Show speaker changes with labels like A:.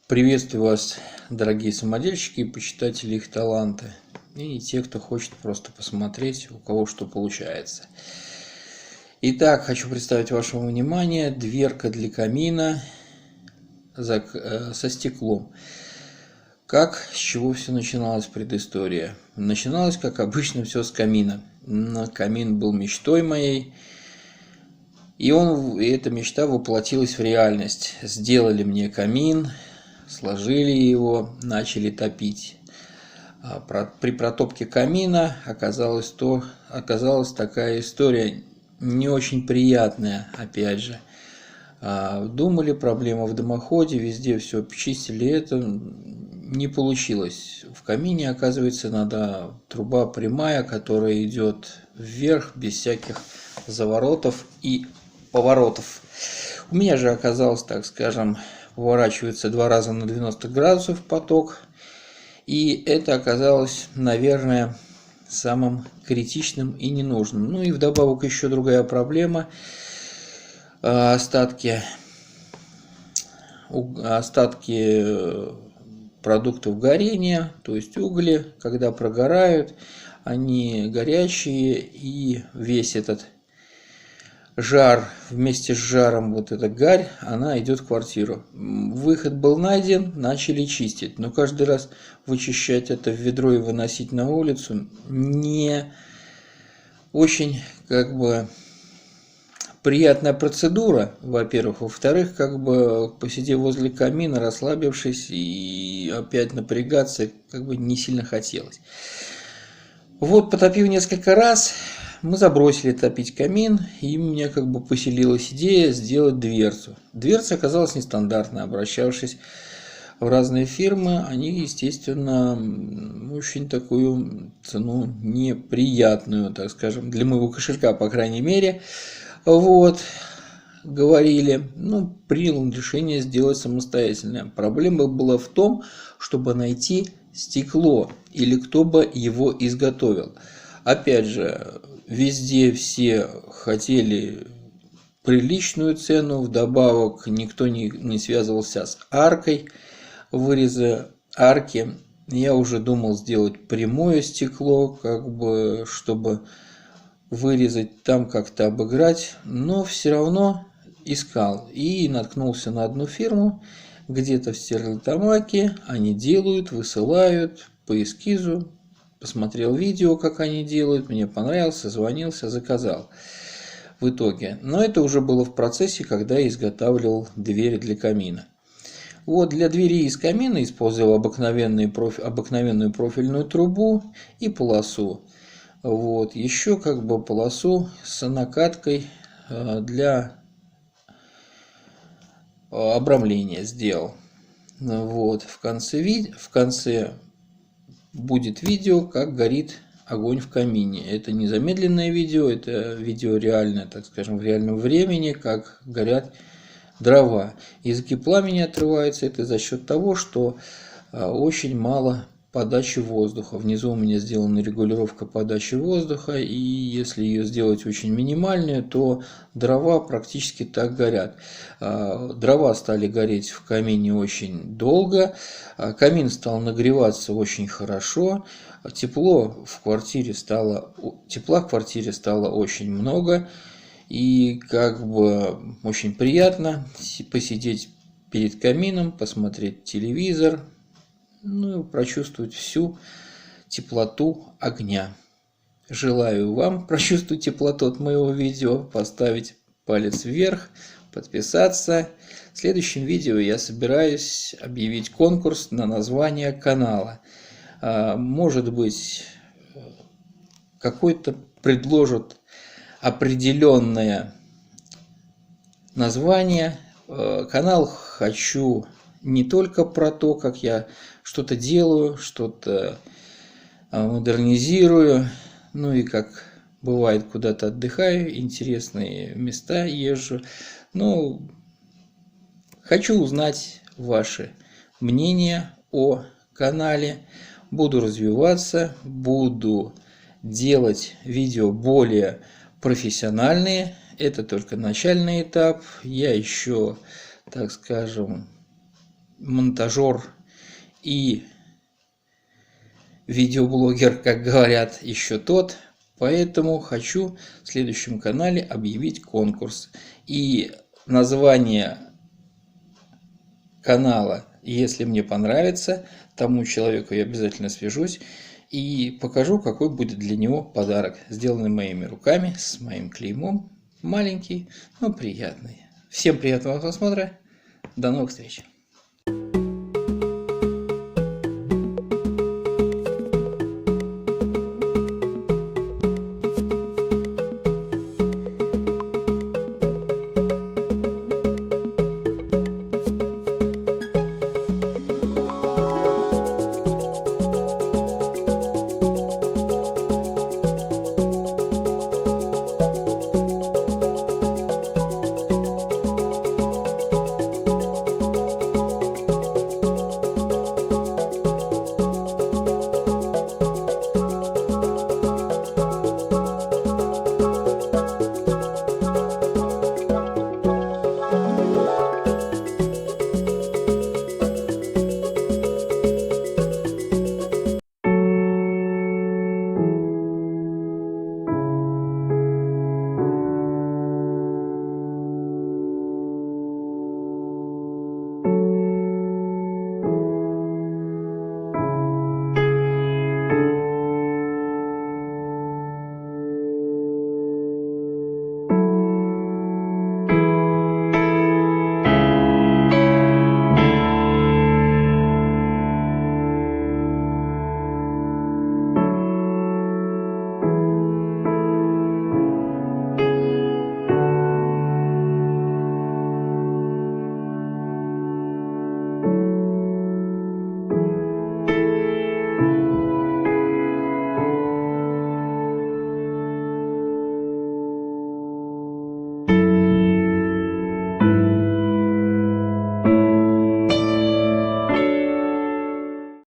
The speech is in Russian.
A: Приветствую вас, дорогие самодельщики и почитатели их таланта. И те, кто хочет просто посмотреть, у кого что получается. Итак, хочу представить вашему вниманию дверка для камина со стеклом. С чего все начиналось, предыстория? Начиналось, как обычно, все с камина. Камин был мечтой моей. И эта мечта воплотилась в реальность. Сделали мне камин, сложили его, начали топить. При протопке камина оказалась такая история не очень приятная, опять же. Думали, проблема в дымоходе, везде все чистили, это не получилось. В камине, оказывается, надо труба прямая, которая идет вверх без всяких заворотов и поворотов. У меня же оказалось, так скажем, поворачивается 2 раза на 90 градусов поток. И это оказалось, наверное, самым критичным и ненужным. Ну и вдобавок еще другая проблема. Остатки продуктов горения, то есть угли, когда прогорают, они горячие, и весь этот жар, вместе с жаром, вот эта гарь, она идет в квартиру. Выход был найден, начали чистить. Но каждый раз вычищать это в ведро и выносить на улицу не очень, приятная процедура, во-первых. Во-вторых, посидев возле камина, расслабившись и опять напрягаться, не сильно хотелось. Вот, потопив несколько раз, мы забросили топить камин, и у меня поселилась идея сделать дверцу. Дверца оказалась нестандартной. Обращавшись в разные фирмы, они, естественно, очень такую цену неприятную, так скажем, для моего кошелька, по крайней мере, говорили. Принял решение сделать самостоятельно. Проблема была в том, чтобы найти стекло или кто бы его изготовил. Опять же, везде все хотели приличную цену, вдобавок никто не связывался с аркой, выреза арки. Я уже думал сделать прямое стекло, чтобы вырезать, там как-то обыграть, но все равно искал и наткнулся на одну фирму, где-то в Стерлитамаке, они делают, высылают по эскизу. Посмотрел видео, как они делают, мне понравилось, созвонился, заказал в итоге. Но это уже было в процессе, когда я изготавливал двери для камина. Для двери из камина использовал обыкновенную профильную трубу и полосу. Еще полосу с накаткой для обрамления сделал. В конце будет видео, как горит огонь в камине. Это не замедленное видео, это видео реальное, так скажем, в реальном времени, как горят дрова. Языки пламени отрываются. Это за счет того, что очень мало подачи воздуха. Внизу у меня сделана регулировка подачи воздуха, и если ее сделать очень минимальную, то дрова практически так горят. Дрова стали гореть в камине очень долго, камин стал нагреваться очень хорошо, тепла в квартире стало очень много, и очень приятно посидеть перед камином, посмотреть телевизор, прочувствовать всю теплоту огня. Желаю вам прочувствовать теплоту от моего видео, поставить палец вверх, подписаться. В следующем видео я собираюсь объявить конкурс на название канала. Может быть, какой-то предложат определенное название. Канал хочу не только про то, как я что-то делаю, что-то модернизирую, и как бывает, куда-то отдыхаю, интересные места езжу. Хочу узнать ваше мнение о канале. Буду развиваться, буду делать видео более профессиональные. Это только начальный этап. Я еще, так скажем, монтажер и видеоблогер, как говорят, еще тот. Поэтому хочу в следующем канале объявить конкурс. И название канала, если мне понравится, тому человеку я обязательно свяжусь и покажу, какой будет для него подарок, сделанный моими руками, с моим клеймом. Маленький, но приятный. Всем приятного просмотра. До новых встреч.